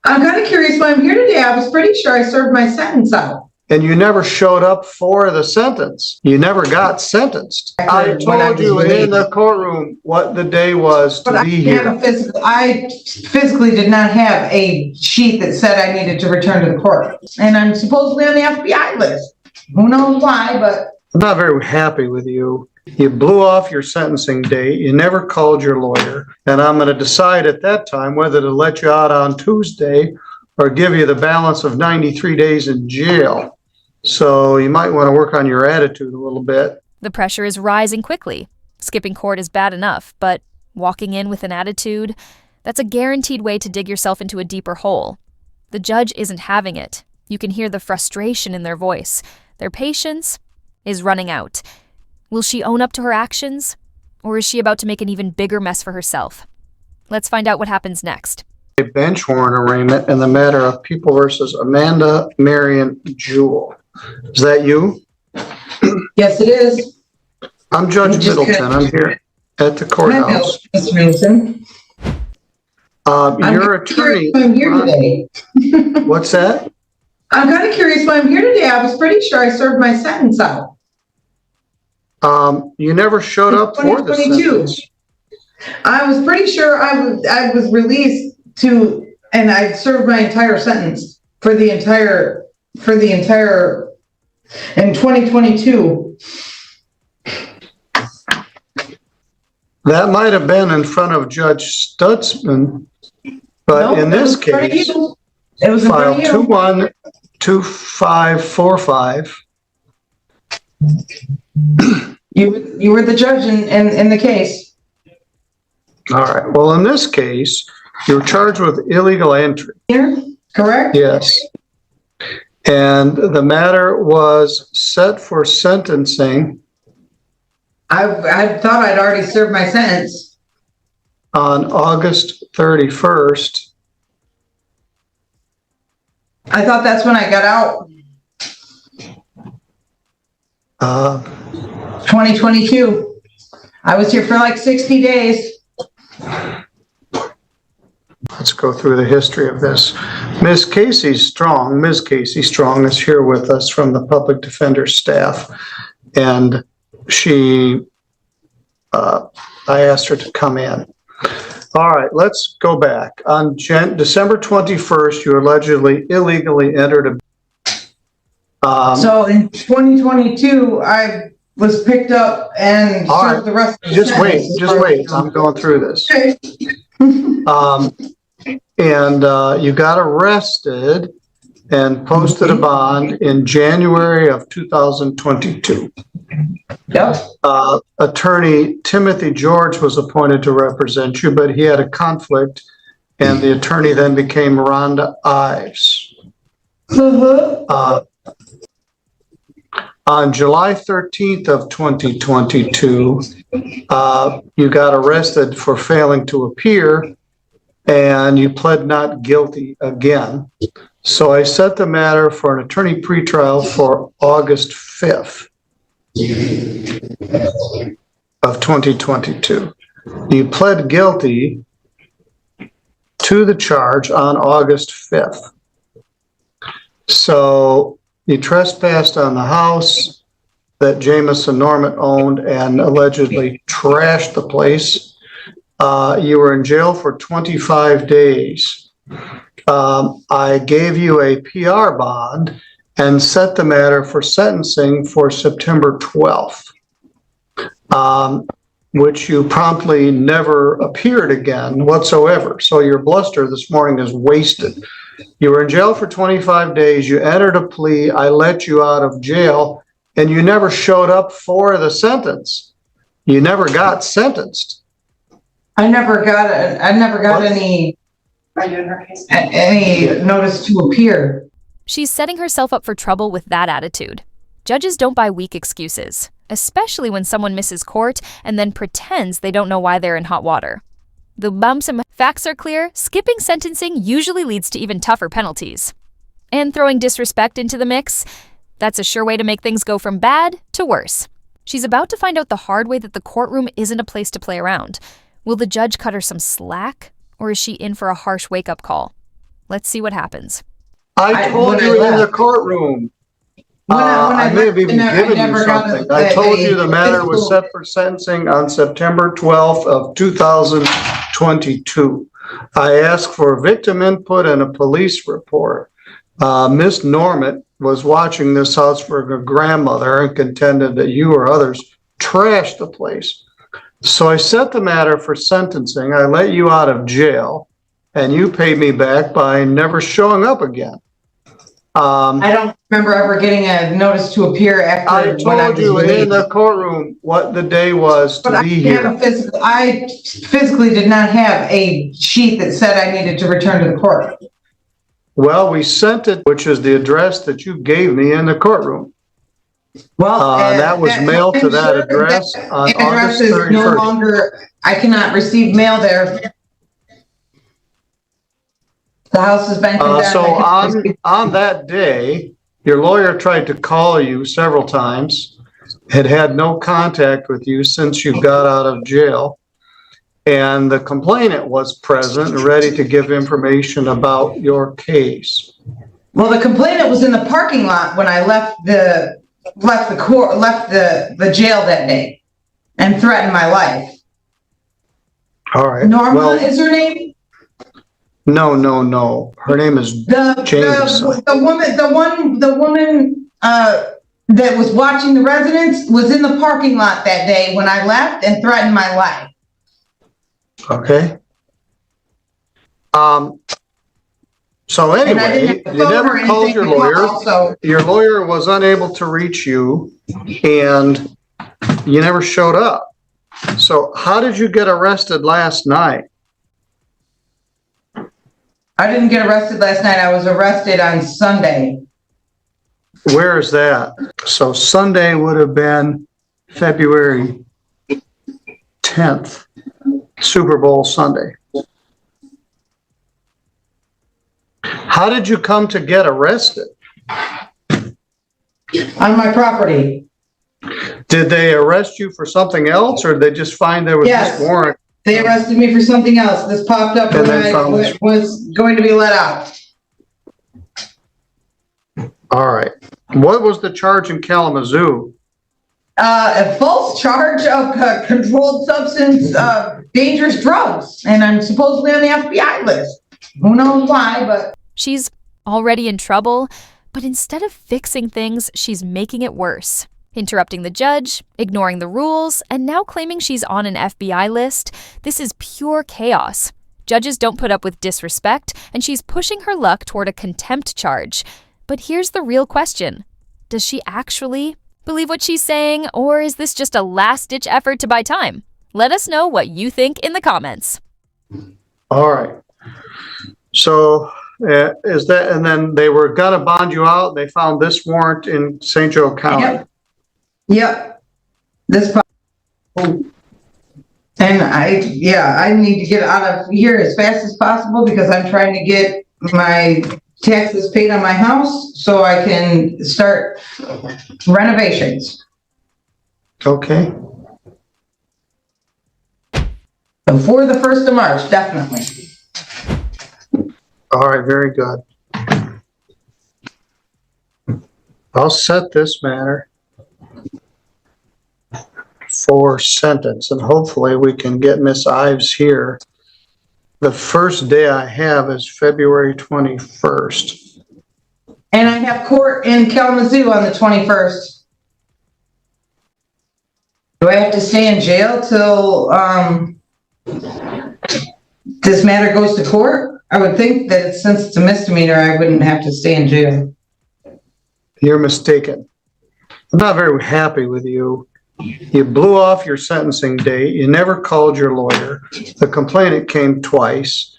I'm kind of curious why I'm here today. I was pretty sure I served my sentence out. And you never showed up for the sentence. You never got sentenced. I told you in the courtroom what the day was to be here. I physically did not have a sheet that said I needed to return to the court. And I'm supposedly on the FBI list. Who knows why, but... I'm not very happy with you. You blew off your sentencing date. You never called your lawyer. And I'm going to decide at that time whether to let you out on Tuesday or give you the balance of 93 days in jail. So you might want to work on your attitude a little bit. The pressure is rising quickly. Skipping court is bad enough, but walking in with an attitude, that's a guaranteed way to dig yourself into a deeper hole. The judge isn't having it. You can hear the frustration in their voice. Their patience is running out. Will she own up to her actions? Or is she about to make an even bigger mess for herself? Let's find out what happens next. A bench warrant arraignment in the matter of People versus Amanda Marion Jewell. Is that you? Yes, it is. I'm Judge Middleton. I'm here at the courthouse. Mr. Middleton. Your attorney. I'm here today. What's that? I'm kind of curious why I'm here today. I was pretty sure I served my sentence out. You never showed up for the sentence. I was pretty sure I was released and I served my entire sentence for the entire in 2022. That might have been in front of Judge Stutzman, but in this case, it was file 212545. You were the judge in the case. All right. Well, in this case, you're charged with illegal entry. Here, correct? Yes. And the matter was set for sentencing. I thought I'd already served my sentence. On August 31st. I thought that's when I got out. 2022. I was here for like 60 days. Let's go through the history of this. Ms. Casey Strong is here with us from the public defender staff. And I asked her to come in. All right, let's go back. On December 21st, you allegedly illegally entered so in 2022, I was picked up and served the rest of the sentence. Just wait. I'm going through this. Okay. And you got arrested and posted a bond in January of 2022. Yep. Attorney Timothy George was appointed to represent you, but he had a conflict, and the attorney then became Rhonda Ives. On July 13th of 2022, you got arrested for failing to appear, and you pled not guilty again. So I set the matter for an attorney pretrial for August 5th of 2022. You pled guilty to the charge on August 5th. So you trespassed on the house that Jamison Norman owned and allegedly trashed the place. You were in jail for 25 days. I gave you a PR bond and set the matter for sentencing for September 12th, which you promptly never appeared again whatsoever. So your bluster this morning is wasted. You were in jail for 25 days. You entered a plea. I let you out of jail, and you never showed up for the sentence. You never got sentenced. I never got any notice to appear. She's setting herself up for trouble with that attitude. Judges don't buy weak excuses, especially when someone misses court and then pretends they don't know why they're in hot water. The bumps and facts are clear, skipping sentencing usually leads to even tougher penalties. And throwing disrespect into the mix, that's a sure way to make things go from bad to worse. She's about to find out the hard way that the courtroom isn't a place to play around. Will the judge cut her some slack, or is she in for a harsh wake-up call? Let's see what happens. I told when I you in the left. courtroom. When I may have left, even I given you never got something. a- I told you the a matter was physical- set for sentencing on September 12th of 2022. I asked for victim input and a police report. Miss Norman was watching this house for her grandmother and contended that you or others trashed the place. So I set the matter for sentencing. I let you out of jail and you paid me back by never showing up again. I don't remember ever getting a notice to appear after I when I told was you in released. the courtroom what the day was But to I be didn't have here. a physical, I physically did not have a sheet that said I needed to return to the court. Well, we sent it, which is the address that you gave me in the courtroom. Well, That was mailed to I'm that sure address that on address August is no 31st. longer, I cannot receive mail there. The house has been condemned. So I can't on that day, your lawyer tried to call you several times, had no contact with you since you got out of jail. And the complainant was present and ready to give information about your case. Well, the complainant was in the parking lot when I left the jail that day and threatened my life. All right. Norma Well, is her name? no. Her name is Jameson. The woman that was watching the residence was in the parking lot that day when I left and threatened my life. Okay. So And I anyway, didn't have a you phone never or called anything your to lawyer. call, so Your lawyer was unable to reach you and you never showed up. So how did you get arrested last night? I didn't get arrested last night. I was arrested on Sunday. Where is that? So Sunday would have been February 10th, Super Bowl Sunday. How did you come to get arrested? On my property. Did they arrest you for something else or did they just find there was Yes. this warrant? They arrested me for something else. This popped up And when then I found this. was going to be let out. All right. What was the charge in Kalamazoo? A false charge of controlled substance, dangerous drugs. And I'm supposedly on the FBI list. Who knows why, but She's already in trouble, but instead of fixing things, she's making it worse. Interrupting the judge, ignoring the rules, and now claiming she's on an FBI list. This is pure chaos. Judges don't put up with disrespect, and she's pushing her luck toward a contempt charge. But here's the real question. Does she actually believe what she's saying, or is this just a last-ditch effort to buy time? Let us know what you think in the comments. All right. So is that, and then they were gonna bond you out. They found this warrant in St. Joe County. Yep. This. And I need to get out of here as fast as possible because I'm trying to get my taxes paid on my house so I can start renovations. Okay. Before the 1st of March, definitely. All right, very good. I'll set this matter for sentence and hopefully we can get Miss Ives here. The first day I have is February 21st. And I have court in Kalamazoo on the 21st. Do I have to stay in jail till this matter goes to court? I would think that since it's a misdemeanor, I wouldn't have to stay in jail. You're mistaken. I'm not very happy with you. You blew off your sentencing date. You never called your lawyer. The complainant came twice.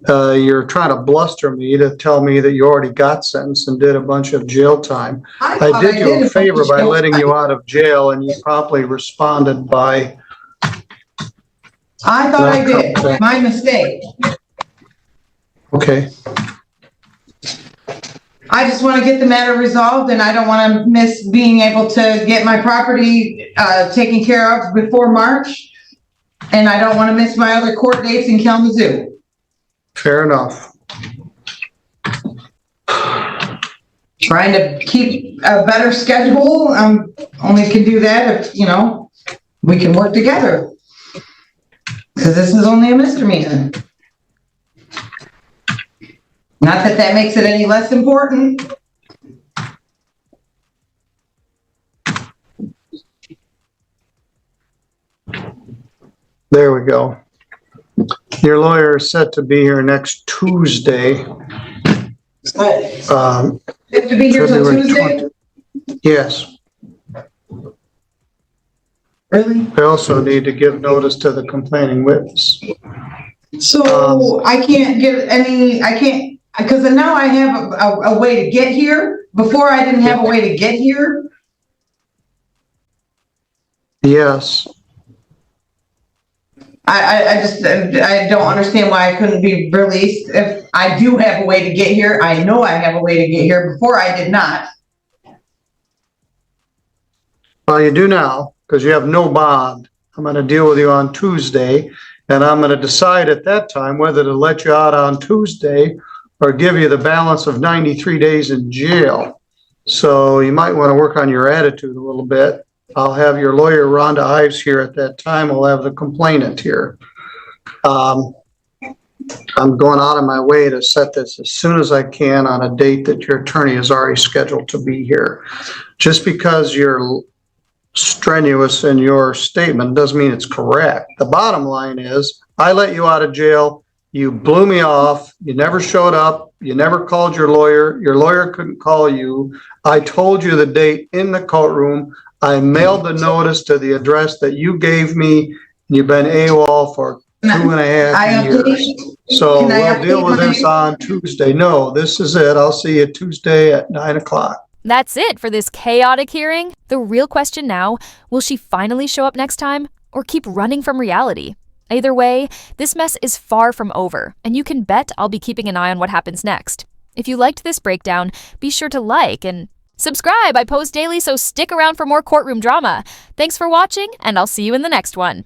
You're trying to bluster me to tell me that you already got sentenced and did a bunch of jail time. I did you a favor by letting you out of jail and you promptly responded by... I thought I did. My mistake. Okay. I just want to get the matter resolved and I don't want to miss being able to get my property taken care of before March. And I don't want to miss my other court dates in Kalamazoo. Fair enough. trying to keep a better schedule. Only can do that if, we can work together. Because this is only a misdemeanor. Not that that makes it any less important. There we go. Your lawyer is set to be here next Tuesday. To be here till February Tuesday? 20. Yes. Really? I also need to give notice to the complaining witness. So I can't get because now I have a way to get here. Before I didn't have a way to get here. Yes. I don't understand why I couldn't be released. If I do have a way to get here, I know I have a way to get here. Before I did not. Well, you do now, because you have no bond. I'm going to deal with you on Tuesday, and I'm going to decide at that time whether to let you out on Tuesday or give you the balance of 93 days in jail. So you might want to work on your attitude a little bit. I'll have your lawyer, Rhonda Ives, here at that time. We'll have the complainant here. I'm going out of my way to set this as soon as I can on a date that your attorney is already scheduled to be here. Just because you're strenuous in your statement doesn't mean it's correct. The bottom line is, I let you out of jail. You blew me off. You never showed up. You never called your lawyer. Your lawyer couldn't call you. I told you the date in the courtroom. I mailed the notice to the address that you gave me. You've been AWOL for 2.5 years. So we'll deal with this on Tuesday. No, this is it. I'll see you Tuesday at 9 o'clock. That's it for this chaotic hearing. The real question now, will she finally show up next time or keep running from reality? Either way, this mess is far from over, and you can bet I'll be keeping an eye on what happens next. If you liked this breakdown, be sure to like and subscribe. I post daily, so stick around for more courtroom drama. Thanks for watching, and I'll see you in the next one.